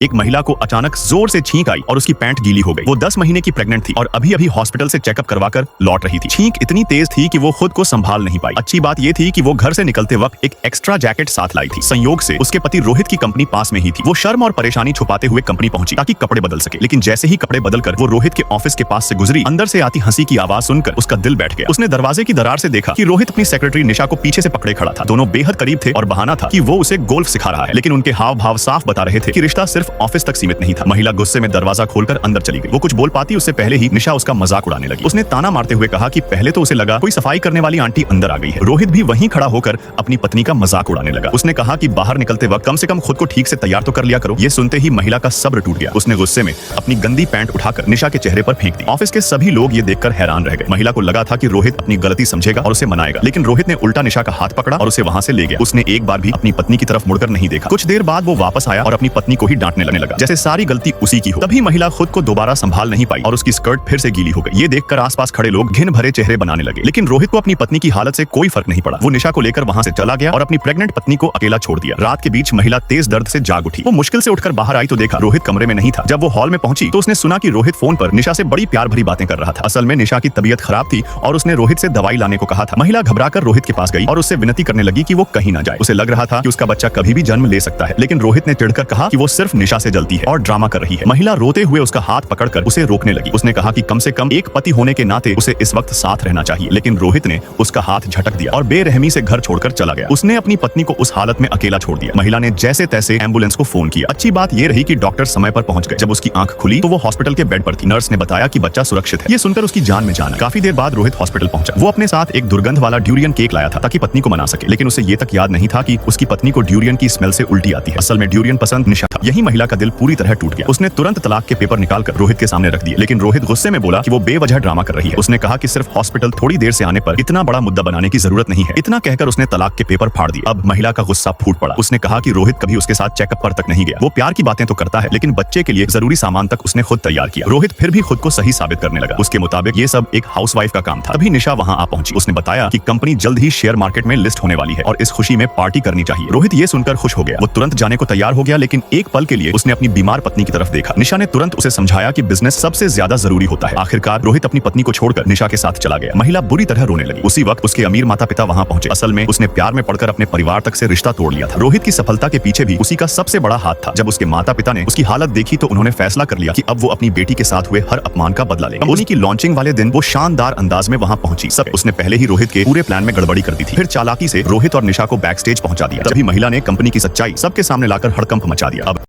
एक महिला को अचानक जोर से छींक आई और उसकी पैंट गीली हो गई। वो 10 महीने की प्रेग्नेंट थी और अभी अभी हॉस्पिटल से चेकअप करवाकर लौट रही थी। छींक इतनी तेज थी कि वो खुद को संभाल नहीं पाई। अच्छी बात ये थी कि वो घर से निकलते वक्त एक एक्स्ट्रा जैकेट साथ लाई थी। संयोग से उसके पति रोहित की कंपनी पास में ही थी। वो शर्म और परेशानी छुपाते हुए कंपनी पहुंची ताकि कपड़े बदल सके, लेकिन जैसे ही कपड़े बदलकर वो रोहित के ऑफिस के पास से गुजरी, अंदर से आती हंसी की आवाज सुनकर उसका दिल बैठ गया। उसने दरवाजे की दरार से देखा कि रोहित अपनी सेक्रेटरी निशा को पीछे से पकड़े खड़ा था। दोनों बेहद करीब थे और बहाना था कि वो उसे गोल्फ सिखा रहा है, लेकिन उनके हाव भाव साफ बता रहे थे कि रिश्ता सिर्फ ऑफिस तक सीमित नहीं था। महिला गुस्से में दरवाजा खोलकर अंदर चली गई। वो कुछ बोल पाती उससे पहले ही निशा उसका मजाक उड़ाने लगी। उसने ताना मारते हुए कहा कि पहले तो उसे लगा कोई सफाई करने वाली आंटी अंदर आ गई है। रोहित भी वहीं खड़ा होकर अपनी पत्नी का मजाक उड़ाने लगा। उसने कहा कि बाहर निकलते वक्त कम से कम खुद को ठीक से तैयार तो कर लिया करो। ये सुनते ही महिला का सब्र टूट गया। उसने गुस्से में अपनी गंदी पैंट उठाकर निशा के चेहरे पर फेंक दी। ऑफिस के सभी लोग ये देखकर हैरान रह गए। महिला को लगा था कि रोहित अपनी गलती समझेगा और उसे मनाएगा, लेकिन रोहित ने उल्टा निशा का हाथ पकड़ा और उसे वहां से ले गया। उसने एक बार भी अपनी पत्नी की तरफ मुड़कर नहीं देखा। कुछ देर बाद वो वापस आया और अपनी पत्नी को ही डांटने लगने लगा, जैसे सारी गलती उसी की हो। तभी महिला खुद को दोबारा संभाल नहीं पाई और उसकी स्कर्ट फिर से गीली हो गई। ये देखकर आसपास खड़े लोग घिन भरे चेहरे बनाने लगे, लेकिन रोहित को अपनी पत्नी की हालत से कोई फर्क नहीं पड़ा। वो निशा को लेकर वहां से चला गया और अपनी प्रेग्नेंट पत्नी को अकेला छोड़ दिया। रात के बीच महिला तेज दर्द से जाग उठी। वो मुश्किल से उठकर बाहर आई तो देखा रोहित कमरे में नहीं था। जब वो हॉल में पहुंची तो उसने सुना कि रोहित फोन पर निशा से बड़ी प्यार भरी बातें कर रहा था। असल में निशा की तबीयत खराब थी और उसने रोहित से दवाई लाने को कहा था। महिला घबराकर रोहित के पास गई और उससे विनती करने लगी कि वो कहीं ना जाए। उसे लग रहा था कि उसका बच्चा कभी भी जन्म ले सकता है, लेकिन रोहित ने चिढ़कर कहा कि वो सिर्फ निशा से जलती है और ड्रामा कर रही है। महिला रोते हुए उसका हाथ पकड़कर उसे रोकने लगी। उसने कहा कि कम से कम एक पति होने के नाते उसे इस वक्त साथ रहना चाहिए, लेकिन रोहित ने उसका हाथ झटक दिया और बेरहमी से घर छोड़कर चला गया। उसने अपनी पत्नी को उस हालत में अकेला छोड़ दिया। महिला ने जैसे तैसे एम्बुलेंस को फोन किया। अच्छी बात यह रही कि डॉक्टर समय पर पहुंच गए। जब उसकी आंख खुली तो वो हॉस्पिटल के बेड पर थी। नर्स ने बताया कि बच्चा सुरक्षित है। ये सुनकर उसकी जान में जान आई। काफी देर बाद रोहित हॉस्पिटल पहुंचा। वो अपने साथ एक दुर्गंध वाला ड्यूरियन केक लाया था ताकि पत्नी को मना सके, लेकिन उसे ये तक याद नहीं था कि उसकी पत्नी को ड्यूरियन की स्मेल से उल्टी आती है। असल में ड्यूरियन पसंद निशा था। यही महिला का दिल पूरी तरह टूट गया। उसने तुरंत तलाक के पेपर निकालकर रोहित के सामने रख दिए, लेकिन रोहित गुस्से में बोला कि वो बेवजह ड्रामा कर रही है। उसने कहा कि सिर्फ हॉस्पिटल थोड़ी देर से आने पर इतना बड़ा मुद्दा बनाने की जरूरत नहीं है। इतना कहकर उसने तलाक के पेपर फाड़ दिए। अब महिला का गुस्सा फूट पड़ा। उसने कहा कि रोहित कभी उसके साथ चेकअप पर तक नहीं गया। वो प्यार की बातें तो करता है, लेकिन बच्चे के लिए जरूरी सामान तक उसने खुद तैयार किया। रोहित फिर भी खुद को सही साबित करने लगा। उसके मुताबिक ये सब एक हाउसवाइफ का काम था। तभी निशा वहां आ पहुंची। उसने बताया कि कंपनी जल्द ही शेयर मार्केट में लिस्ट होने वाली है और इस खुशी में पार्टी करनी चाहिए। रोहित ये सुनकर खुश हो गया। वो तुरंत जाने को तैयार हो गया, लेकिन एक पल के लिए उसने अपनी बीमार पत्नी की तरफ देखा। निशा ने तुरंत उसे समझाया कि बिजनेस सबसे ज्यादा जरूरी होता है। आखिरकार रोहित अपनी पत्नी को छोड़कर निशा के साथ चला गया। महिला बुरी तरह रोने लगी। उसी वक्त उसके अमीर माता पिता वहां पहुंचे। असल में उसने प्यार में पड़कर अपने परिवार तक से रिश्ता तोड़ लिया था। रोहित की सफलता के पीछे भी उसी का सबसे बड़ा हाथ था। जब उसके माता पिता ने उसकी हालत देखी तो उन्होंने फैसला कर लिया कि अब वो अपनी बेटी के साथ हुए हर अपमान का बदला लेगा। कंपनी की लॉन्चिंग वाले दिन वो शानदार अंदाज में वहां पहुंची। सब उसने पहले ही रोहित के पूरे प्लान में गड़बड़ी कर दी थी। फिर चालाकी से रोहित और निशा को बैक स्टेज पहुंचा दिया। तभी महिला ने कंपनी की सच्चाई सबके सामने लाकर हड़कंप मचा दिया। अब